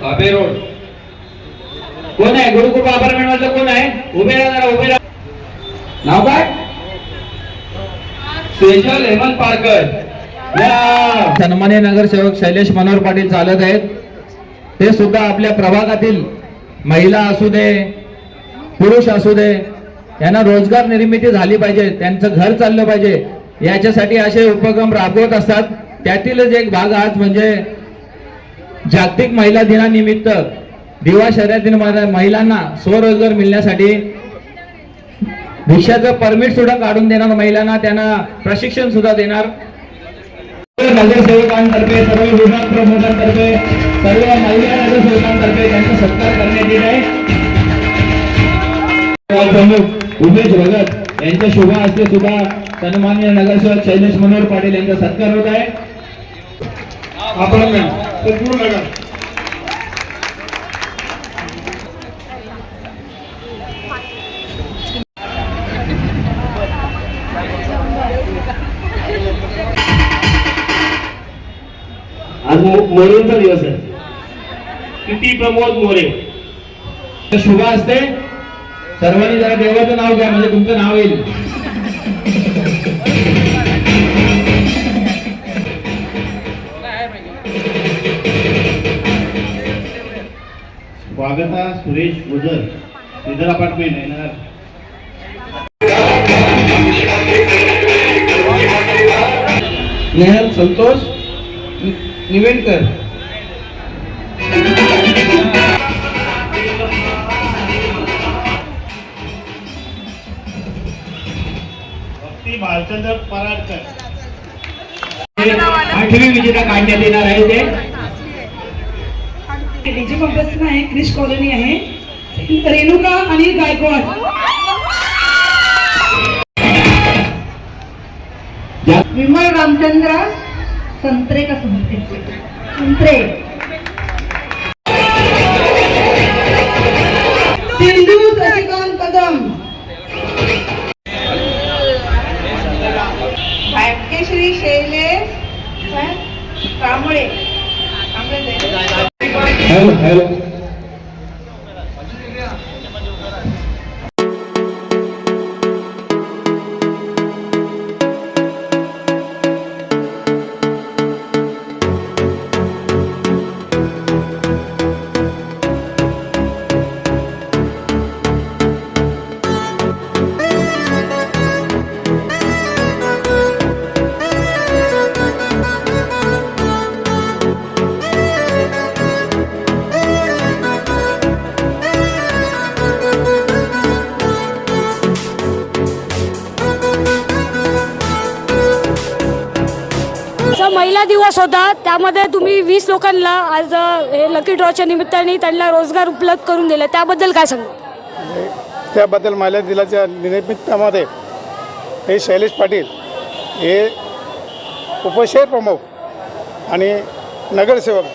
बाबे रोड कोण आहे? गुरुकृपा अपार्टमेंटमधलं कोण आहे? उभे राहा, उभे राहा. नाव काय? सेजल हेमंत पारकर. सन्मान्य नगरसेवक शैलेश मनोहर पाटील चालत आहेत. ते सुद्धा आपल्या प्रभागातील महिला असू दे पुरुष असू दे यांना रोजगार निर्मिती झाली पाहिजे, त्यांचं घर चाललं पाहिजे याच्यासाठी असे उपक्रम राबवत असतात. त्यातीलच एक भाग आज म्हणजे जागतिक महिला दिनानिमित्त दिवा शहरातील महिलांना स्वरोजगार मिळण्यासाठी भिक्षाचं परमिट सुद्धा काढून देणार, महिलांना त्यांना प्रशिक्षण सुद्धा देणार. नगरसेवकांतर्फे सर्व विभाग प्रमुखांतर्फे सर्व महिला नगरसेवकांतर्फे त्यांचा सत्कार करण्यात येत आहे. प्रमुख उमेश भगत यांच्या शुभ हस्ते सुद्धा सन्माननीय नगरसेवक शैलेश मनोहर पाटील यांचा सत्कार होत आहे. आज मोरेंचा दिवस आहे. किती प्रमोद मोरे शुभ असते. सर्वांनी जरा देवाचं नाव घ्या म्हणजे तुमचं नाव येईल. स्वागता सुरेश गुजर श्रीधर अपार्टमेंट येणार. नेहल संतोष निवेणकर. भालचंद्र पराडकर. 8वी विजेता काढण्यात येणार आहे. ते डीजे कॉम्प्लेक्स आहे, क्रिश कॉलनी आहे. रेणुका आणि गायकवाड. विमल रामचंद्र संत्रे का संत्रे. सिंधू शशिकांत कदम. भाग्यश्री शैलेश कांबळे. Hello hello. महिला दिवस होता, त्यामध्ये तुम्ही 20 लोकांना आज हे लकी ड्रॉच्या निमित्ताने त्यांना रोजगार उपलब्ध करून दिला, त्याबद्दल काय सांगू? त्याबद्दल महिला दिनाच्या निमित्तामध्ये हे शैलेश पाटील हे उपशहर प्रमुख आणि नगरसेवक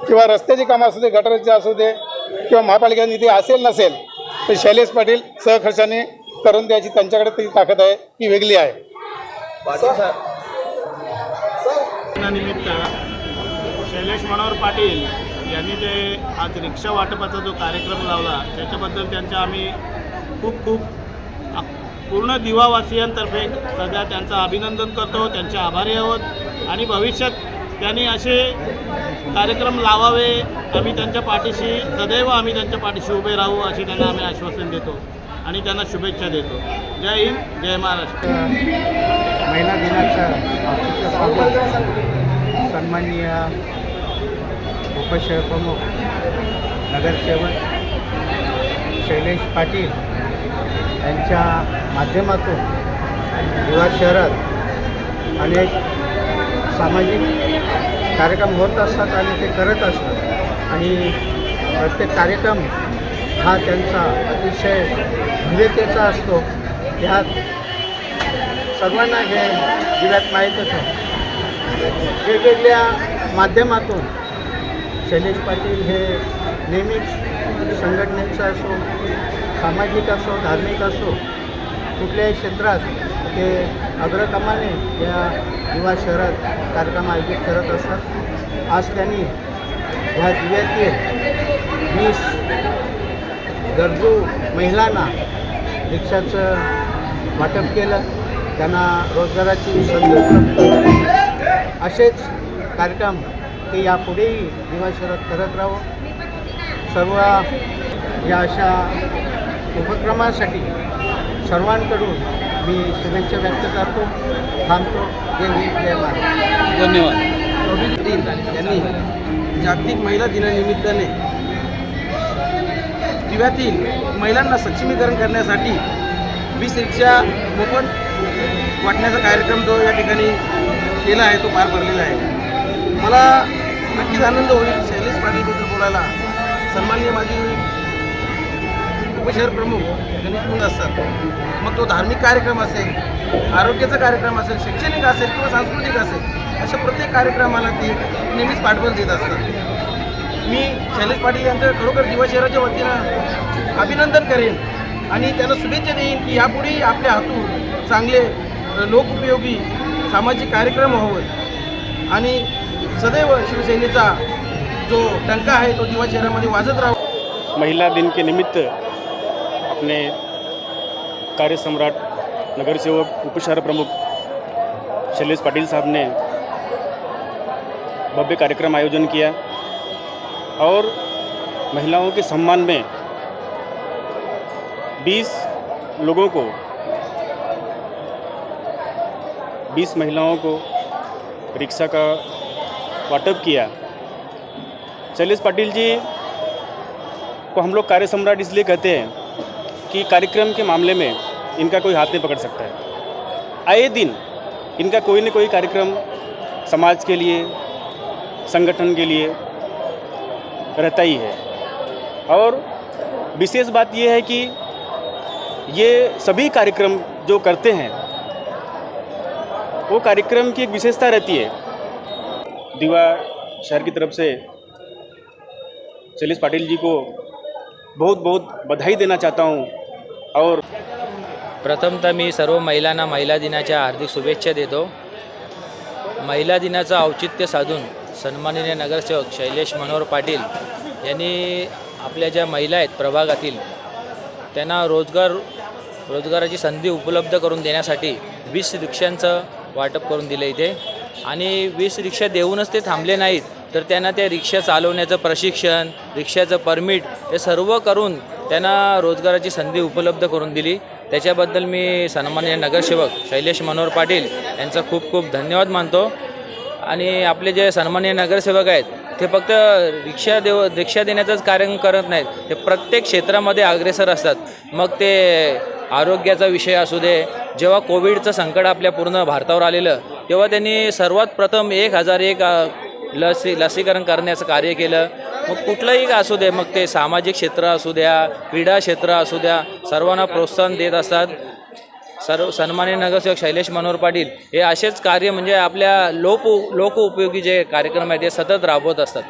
किंवा रस्त्याची कामं असू दे, गटाराची असू दे किंवा महापालिका निधी असेल नसेल तर शैलेश पाटील सहखर्चाने करून द्यायची त्यांच्याकडे ती ताकद आहे, ती वेगळी आहे. निमित्त शैलेश मनोहर पाटील यांनी ते आज रिक्षा वाटपाचा जो कार्यक्रम लावला त्याच्याबद्दल त्यांचं आम्ही खूप पूर्ण दिवावासियांतर्फे सध्या त्यांचं अभिनंदन करतो, त्यांचे आभारी आहोत आणि भविष्यात त्यांनी असे कार्यक्रम लावावे. आम्ही त्यांच्या पाठीशी सदैव त्यांच्या पाठीशी उभे राहू अशी त्यांना आम्ही आश्वासन देतो आणि त्यांना शुभेच्छा देतो. जय हिंद, जय महाराष्ट्र. महिला दिनाच्या सन्माननीय उपशहर प्रमुख नगरसेवक शैलेश पाटील यांच्या माध्यमातून युवा शहरात अनेक सामाजिक कार्यक्रम होत असतात आणि ते करत असतात आणि प्रत्येक कार्यक्रम हा त्यांचा अतिशय भव्यतेचा असतो. ह्यात सर्वांना हे दिव्यात माहीतच आहे. वेगवेगळ्या माध्यमातून शैलेश पाटील हे नेहमीच संघटनेचं असो, सामाजिक असो, धार्मिक असो, कुठल्याही क्षेत्रात ते अग्रक्रमाने या युवा शहरात कार्यक्रम आयोजित करत असतात. आज त्यांनी ह्या दिव्यातील 20 गरजू महिलांना रिक्षाचं वाटप केलं, त्यांना रोजगाराची संधी उपलब्ध केली. असेच कार्यक्रम ते यापुढेही दिवा शहरात करत राहावं. सर्व या अशा उपक्रमासाठी सर्वांकडून मी शुभेच्छा व्यक्त करतो. थांबतो. जय हिंद, जय महाराष्ट्र. धन्यवाद. यांनी जागतिक महिला दिनानिमित्ताने दिव्यातील महिलांना सक्षमीकरण करण्यासाठी 20 रिक्षा मोफत वाटण्याचा कार्यक्रम जो या ठिकाणी केला आहे तो पार पडलेला आहे. मला नक्कीच आनंद होईल शैलेश पाटीलबद्दल बोलायला. सन्माननीय माझी उपशहर प्रमुख गणेश मुंडे असतात. मग तो धार्मिक कार्यक्रम असेल, आरोग्याचा कार्यक्रम असेल, शैक्षणिक असेल किंवा सांस्कृतिक असेल, अशा प्रत्येक कार्यक्रमाला ती नेहमीच पाठबळ देत असतात. मी शैलेश पाटील यांचं खरोखर दिवा शहराच्या वतीनं अभिनंदन करेन आणि त्यांना शुभेच्छा देईन की यापुढेही आपल्या हातून चांगले लोकउपयोगी सामाजिक कार्यक्रम व्हावेत आणि सदैव शिवसेनेचा जो डंका आहे तो दिवा शहरामध्ये वाजत राहावा. महिला दिन के निमित्त अपने कार्य सम्राट नगर सेवक उपशहर प्रमुख शैलेश पाटिल साहब ने भव्य कार्यक्रम आयोजन किया और महिलाओं के सम्मान में 20 लोगों को 20 महिलाओं को रिक्शा का वाटप किया. शैलेश पाटिल जी को हम लोग कार्य सम्राट इसलिए कहते हैं कि कार्यक्रम के मामले में इनका कोई हाथ नहीं पकड़ सकता है. आए दिन इनका कोई न कोई कार्यक्रम समाज के लिए, संगठन के लिए रहता ही है. और विशेष बात यह है कि ये सभी कार्यक्रम जो करते हैं वो कार्यक्रम की एक विशेषता रहती है. दिवा शहर की तरफ से शैलेश पाटिल जी को बहुत बहुत बधाई देना चाहता हूँ. और प्रथमतः मी सर्व महिलांना महिला दिनाच्या हार्दिक शुभेच्छा देतो. महिला दिनाचं औचित्य साधून सन्माननीय नगरसेवक शैलेश मनोहर पाटील यांनी आपल्या ज्या महिला आहेत प्रभागातील त्यांना रोजगाराची संधी उपलब्ध करून देण्यासाठी 20 रिक्षांचं वाटप करून दिलं इथे. आणि 20 रिक्षा देऊनच ते थांबले नाहीत, तर त्यांना त्या रिक्षा चालवण्याचं प्रशिक्षण, रिक्षाचं परमिट हे सर्व करून त्यांना रोजगाराची संधी उपलब्ध करून दिली. त्याच्याबद्दल मी सन्माननीय नगरसेवक शैलेश मनोहर पाटील यांचा खूप खूप धन्यवाद मानतो. आणि आपले जे सन्माननीय नगरसेवक आहेत ते फक्त रिक्षा देण्याचंच कार्य करत नाहीत, ते प्रत्येक क्षेत्रामध्ये अग्रेसर असतात. मग ते आरोग्याचा विषय असू दे, जेव्हा कोविडचं संकट आपल्या पूर्ण भारतावर आलेलं तेव्हा त्यांनी सर्वात प्रथम 1001 लसीकरण करण्याचं कार्य केलं. मग कुठलंही असू दे, मग ते सामाजिक क्षेत्र असू द्या, क्रीडा क्षेत्र असू द्या, सर्वांना प्रोत्साहन देत असतात. सर्व सन्माननीय नगरसेवक शैलेश मनोहर पाटील हे असेच कार्य म्हणजे आपल्या लोक उपयोगी जे कार्यक्रम आहेत ते सतत राबवत असतात.